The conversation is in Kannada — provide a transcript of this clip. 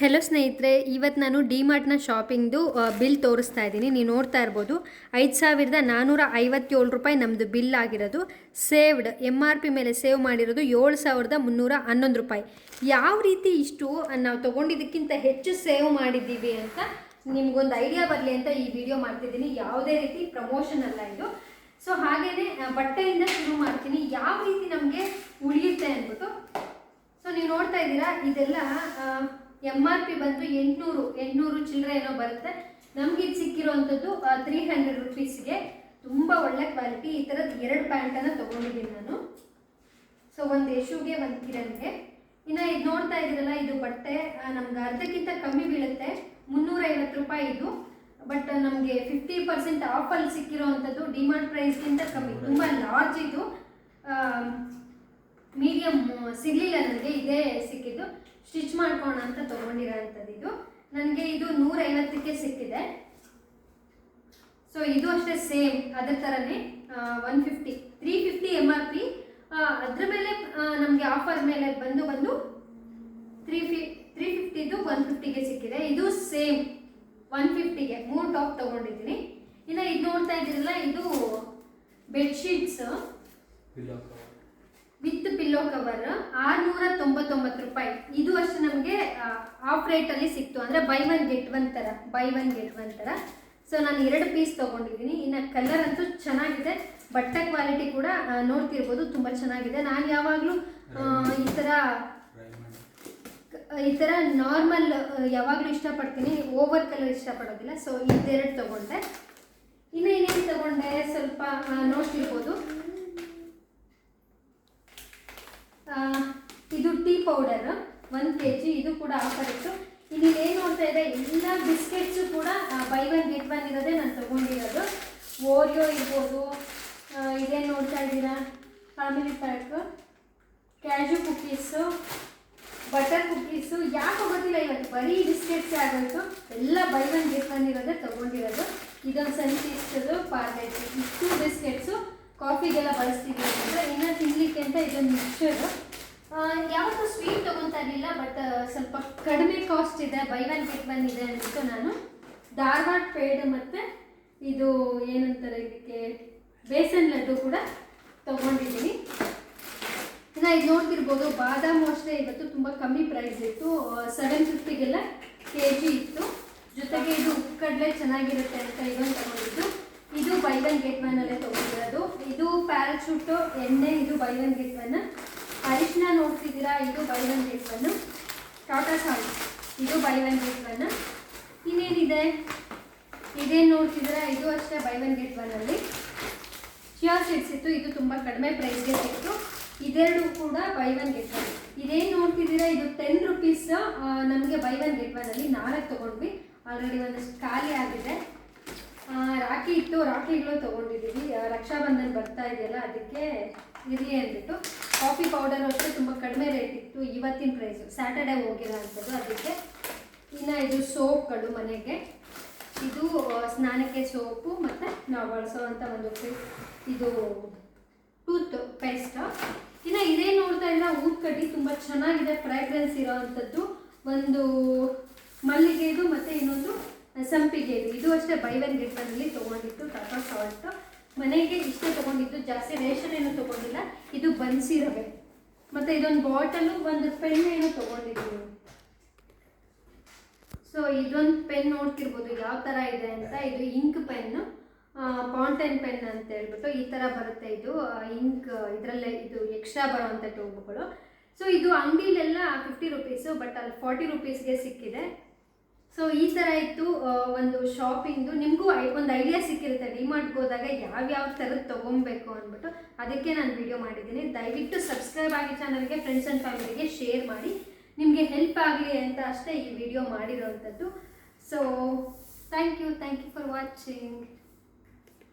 ಹೆಲೋ ಸ್ನೇಹಿತರೆ, ಇವತ್ತು ನಾನು ಡಿಮಾರ್ಟ್ನ ಶಾಪಿಂಗ್ದು ಬಿಲ್ ತೋರಿಸ್ತಾ ಇದ್ದೀನಿ. ನೀವು ನೋಡ್ತಾ ಇರ್ಬೋದು 5,457 ರೂಪಾಯಿ ನಮ್ಮದು ಬಿಲ್ ಆಗಿರೋದು. ಸೇವ್ಡ್ MRP ಮೇಲೆ ಸೇವ್ ಮಾಡಿರೋದು 7,311 ರೂಪಾಯಿ. ಯಾವ ರೀತಿ ಇಷ್ಟು ನಾವು ತೊಗೊಂಡಿದ್ದಕ್ಕಿಂತ ಹೆಚ್ಚು ಸೇವ್ ಮಾಡಿದ್ದೀವಿ ಅಂತ ನಿಮ್ಗೊಂದು ಐಡಿಯಾ ಬರಲಿ ಅಂತ ಈ ವಿಡಿಯೋ ಮಾಡ್ತಿದ್ದೀನಿ. ಯಾವುದೇ ರೀತಿ ಪ್ರಮೋಷನ್ ಅಲ್ಲ ಇದು. ಸೊ ಹಾಗೆಯೇ ಬಟ್ಟೆಯಿಂದ ಶುರು ಮಾಡ್ತೀನಿ, ಯಾವ ರೀತಿ ನಮಗೆ ಉಳಿಯುತ್ತೆ ಅಂದ್ಬಿಟ್ಟು. ಸೊ ನೀವು ನೋಡ್ತಾ ಇದ್ದೀರಾ, ಇದೆಲ್ಲ MRP ಬಂದು 800 ಚಿಲ್ಲರೆ ಏನೋ ಬರುತ್ತೆ. ನಮ್ಗೆ ಇದು ಸಿಕ್ಕಿರೋವಂಥದ್ದು 300 ರೂಪೀಸ್ಗೆ. ತುಂಬ ಒಳ್ಳೆ ಕ್ವಾಲಿಟಿ. ಈ ಥರದ್ದು 2 ಪ್ಯಾಂಟನ್ನು ತೊಗೊಂಡಿದ್ದೀನಿ ನಾನು. ಸೊ ಒಂದು ಯಶುಗೆ ಒಂದು ಕಿರಣ್ಗೆ. ಇನ್ನು ಇದು ನೋಡ್ತಾ ಇದ್ದೀರಲ್ಲ, ಇದು ಬಟ್ಟೆ ನಮ್ಗೆ ಅರ್ಧಕ್ಕಿಂತ ಕಮ್ಮಿ ಬೀಳುತ್ತೆ, 350 ರೂಪಾಯಿ ಇದು. ಬಟ್ ನಮಗೆ 50% ಆಫಲ್ಲಿ ಸಿಕ್ಕಿರೋ ಅಂಥದ್ದು ಡಿಮಾರ್ಟ್ ಪ್ರೈಸ್ಗಿಂತ ಕಮ್ಮಿ. ತುಂಬ ಲಾರ್ಜ್ ಇದು, ಮೀಡಿಯಮ್ ಸಿಗಲಿಲ್ಲ ನನಗೆ, ಇದೇ ಸಿಕ್ಕಿದ್ದು. ಸ್ಟಿಚ್ ಮಾಡ್ಕೋಣ ಅಂತ ತೊಗೊಂಡಿರೋ ಅಂಥದ್ದು ಇದು. ನನಗೆ ಇದು 150ಕ್ಕೆ ಸಿಕ್ಕಿದೆ. ಸೊ ಇದು ಅಷ್ಟೇ ಸೇಮ್ ಅದ್ರ ಥರನೇ 150, 350 MRP. ಅದ್ರ ಮೇಲೆ ನಮಗೆ ಆಫರ್ ಮೇಲೆ ಬಂದು 350ದು 150ಗೆ ಸಿಕ್ಕಿದೆ. ಇದು ಸೇಮ್ 150ಗೆ 3 ಟಾಪ್ ತೊಗೊಂಡಿದ್ದೀನಿ. ಇನ್ನು ಇದು ನೋಡ್ತಾ ಇದ್ದೀರಲ್ಲ, ಇದು ಬೆಡ್ಶೀಟ್ಸ್ ವಿತ್ ಪಿಲ್ಲೋ ಕವರ್ 699 ರೂಪಾಯಿ. ಇದು ಅಷ್ಟು ನಮಗೆ ಆಫ್ ರೇಟಲ್ಲಿ ಸಿಕ್ತು, ಅಂದರೆ ಬೈ ಒನ್ ಗೆಟ್ ಒನ್ ಥರ. ಸೊ ನಾನು 2 ಪೀಸ್ ತೊಗೊಂಡಿದ್ದೀನಿ. ಇನ್ನು ಕಲರ್ ಅಂತೂ ಚೆನ್ನಾಗಿದೆ, ಬಟ್ಟೆ ಕ್ವಾಲಿಟಿ ಕೂಡ ನೋಡ್ತಿರ್ಬೋದು, ತುಂಬ ಚೆನ್ನಾಗಿದೆ. ನಾನು ಯಾವಾಗಲೂ ಈ ಥರ ನಾರ್ಮಲ್ ಯಾವಾಗಲೂ ಇಷ್ಟಪಡ್ತೀನಿ, ಓವರ್ ಕಲರ್ ಇಷ್ಟಪಡೋದಿಲ್ಲ. ಸೊ ಇದೆರಡು ತೊಗೊಂಡೆ. ಇನ್ನು ಏನೇನು ತೊಗೊಂಡೆ ಸ್ವಲ್ಪ ನೋಡ್ತಿರ್ಬೋದು. ಇದು ಟೀ ಪೌಡರ್ 1 kg, ಇದು ಕೂಡ ಆಫರ್ ಇತ್ತು. ಇಲ್ಲಿ ಏನು ನೋಡ್ತಾ ಇದೆ, ಎಲ್ಲ ಬಿಸ್ಕೆಟ್ಸು ಕೂಡ ಬೈ ಒನ್ ಗೆಟ್ ಒನ್ ಇರೋದೇ ನಾನು ತೊಗೊಂಡಿರೋದು. ಓರಿಯೋ ಇರ್ಬೋದು, ಇದೇನು ನೋಡ್ತಾ ಇದ್ದೀರಾ, family pack, cash cookies, butter cookies. ಯಾಕೆ ಗೊತ್ತಿಲ್ಲ, ಇವತ್ತು ಬರೀ ಬಿಸ್ಕೆಟ್ಸೇ ಆಗೋಯ್ತು. ಎಲ್ಲ ಬೈ ಒನ್ ಗೆಟ್ ಒನ್ ಇರೋದೇ ತೊಗೊಂಡಿರೋದು. ಇದೊಂದು ಸನ್ಫೀಸ್ಟದು ಪಾರ್ಲೆಜಿ, ಇಷ್ಟು ಬಿಸ್ಕೆಟ್ಸು ಕಾಫಿಗೆಲ್ಲ ಬಳಸ್ತೀವಿ ಅಂತಂದರೆ. ಇನ್ನು ತಿನ್ನಲಿಕ್ಕೆ ಅಂತ ಇದೊಂದು ಮಿಕ್ಸ್ಚರು. ಯಾವತ್ತೂ ಸ್ವೀಟ್ ತೊಗೊತಾ ಇರಲಿಲ್ಲ, ಬಟ್ ಸ್ವಲ್ಪ ಕಡಿಮೆ ಕಾಸ್ಟ್ ಇದೆ, ಬೈ ಒನ್ ಗೆಟ್ ಒನ್ ಇದೆ ಅಂದ್ಬಿಟ್ಟು ನಾನು ಧಾರವಾಡ ಪೇಡ ಮತ್ತು ಇದು ಏನಂತಾರೆ ಇದಕ್ಕೆ ಬೇಸನ್ ಲಡ್ಡು ಕೂಡ ತೊಗೊಂಡಿದ್ದೀನಿ. ಇನ್ನು ಇದು ನೋಡ್ತಿರ್ಬೋದು, ಬಾದಾಮಿ ಅಷ್ಟೇ ಇವತ್ತು ತುಂಬ ಕಮ್ಮಿ ಪ್ರೈಸ್ ಇತ್ತು, 750ಗೆಲ್ಲ kg ಇತ್ತು. ಜೊತೆಗೆ ಇದು ಕಡಲೆ ಚೆನ್ನಾಗಿರುತ್ತೆ ಅಂತ ಇದೊಂದು ತೊಗೊಂಡಿದ್ದು. ಇದು ಬೈ ಒನ್ ಗೆಟ್ ಒನ್ ಅಲ್ಲೇ ತೊಗೊಂಡಿರೋದು. ಇದು ಪ್ಯಾರಾಚೂಟು ಎಣ್ಣೆ, ಇದು ಬೈ ಒನ್ ಗೆಟ್ ಒನ್. ಅರಿಶಿನ ನೋಡ್ತಿದ್ದೀರಾ, ಇದು by one get one. Tata salt, ಇದು ಬೈ ಒನ್ ಗೆಟ್ ಒನ್. ಇನ್ನೇನಿದೆ, ಇದೇನು ನೋಡ್ತಿದ್ದೀರಾ, ಇದು ಅಷ್ಟೇ ಬೈ ಒನ್ ಗೆಟ್ ಒನ್ ಅಲ್ಲಿ. ಚಿಯಾ ಸೀಡ್ಸ್ ಇತ್ತು, ಇದು ತುಂಬ ಕಡಿಮೆ ಪ್ರೈಸ್ಗೆ ಸಿಕ್ತು. ಇದೆರಡು ಕೂಡ ಬೈ ಒನ್ ಗೆಟ್ ಒನ್. ಇದೇನು ನೋಡ್ತಿದ್ದೀರಾ, ಇದು 10 ರೂಪೀಸ್ ನಮಗೆ ಬೈ ಒನ್ ಗೆಟ್ ಒನ್ ಅಲ್ಲಿ 4 ತೊಗೊಂಡ್ವಿ. ಆಲ್ರೆಡಿ ಒಂದಷ್ಟು ಖಾಲಿ ಆಗಿದೆ. ರಾಖಿ ಇತ್ತು, ರಾಖಿಗಳು ತೊಗೊಂಡಿದ್ದೀವಿ. ರಕ್ಷಾಬಂಧನ ಬರ್ತಾ ಇದೆಯಲ್ಲ, ಅದಕ್ಕೆ ಇರಲಿ ಅಂದ್ಬಿಟ್ಟು. ಕಾಫಿ ಪೌಡರ್ ಅಷ್ಟೇ ತುಂಬ ಕಡಿಮೆ ರೇಟ್ ಇತ್ತು, ಇವತ್ತಿನ ಪ್ರೈಸು, ಸ್ಯಾಟರ್ಡೇ ಹೋಗಿರೋ ಅಂಥದ್ದು, ಅದಕ್ಕೆ. ಇನ್ನು ಇದು ಸೋಪ್ಗಳು ಮನೆಗೆ, ಇದು ಸ್ನಾನಕ್ಕೆ ಸೋಪು ಮತ್ತು ನಾವು ಬಳಸೋವಂಥ ಒಂದು ಇದು ಟೂತ್ ಪೇಸ್ಟ್. ಇನ್ನು ಇದೇ ನೋಡ್ತಾ ಇದ್ರೆ ಊದ್ಕಡ್ಡಿ ತುಂಬ ಚೆನ್ನಾಗಿದೆ, ಫ್ರ್ಯಾಗ್ರೆನ್ಸ್ ಇರೋ ಅಂಥದ್ದು. ಒಂದು ಮಲ್ಲಿಗೆದು ಮತ್ತು ಇನ್ನೊಂದು ಸಂಪಿಗೆ, ಇದು ಅಷ್ಟೇ ಬೈ ಒನ್ ಗೆಟ್ ಒನ್ನಲ್ಲಿ ತೊಗೊಂಡಿತ್ತು. ಟಾಟಾ ಸಾಲ್ಟ್ ಮನೆಗೆ ಇಷ್ಟೇ ತೊಗೊಂಡಿದ್ದು, ಜಾಸ್ತಿ ರೇಷನ್ ಏನೂ ತೊಗೊಂಡಿಲ್ಲ. ಇದು ಬನ್ಸಿ ರವೆ ಮತ್ತು ಇದೊಂದು ಬಾಟಲು, ಒಂದು ಪೆನ್ ಏನೋ ತೊಗೊಂಡಿದ್ದೀವಿ. ಸೊ ಇದೊಂದು ಪೆನ್ ನೋಡ್ತಿರ್ಬೋದು ಯಾವ ಥರ ಇದೆ ಅಂತ. ಇದು ಇಂಕ್ ಪೆನ್ನು, ಫೌಂಟೇನ್ ಪೆನ್ ಅಂತ ಹೇಳ್ಬಿಟ್ಟು ಈ ಥರ ಬರುತ್ತೆ. ಇದು ಇಂಕ್ ಇದರಲ್ಲೇ ಇದು ಎಕ್ಸ್ಟ್ರಾ ಬರೋವಂಥ ಟ್ಯೂಬ್ಗಳು. ಸೊ ಇದು ಅಂಗಡಿಲೆಲ್ಲ 50 ರೂಪೀಸು, ಬಟ್ ಅಲ್ಲಿ 40 ರೂಪೀಸ್ಗೆ ಸಿಕ್ಕಿದೆ. ಸೊ ಈ ಥರ ಇತ್ತು ಒಂದು ಶಾಪಿಂಗ್ದು. ನಿಮಗೂ ಒಂದು ಐಡಿಯಾ ಸಿಕ್ಕಿರುತ್ತೆ ಡಿಮಾರ್ಟ್ಗೆ ಹೋದಾಗ ಯಾವ್ಯಾವ ಥರದ್ದು ತೊಗೊಬೇಕು ಅಂದ್ಬಿಟ್ಟು. ಅದಕ್ಕೆ ನಾನು ವಿಡಿಯೋ ಮಾಡಿದ್ದೀನಿ. ದಯವಿಟ್ಟು ಸಬ್ಸ್ಕ್ರೈಬ್ ಆಗಿ ಚಾನಲ್ಗೆ, ಫ್ರೆಂಡ್ಸ್ ಆ್ಯಂಡ್ ಫ್ಯಾಮಿಲಿಗೆ ಶೇರ್ ಮಾಡಿ, ನಿಮಗೆ ಹೆಲ್ಪ್ ಆಗಲಿ ಅಂತ ಅಷ್ಟೇ ಈ ವಿಡಿಯೋ ಮಾಡಿರೋವಂಥದ್ದು. So thank you for watching.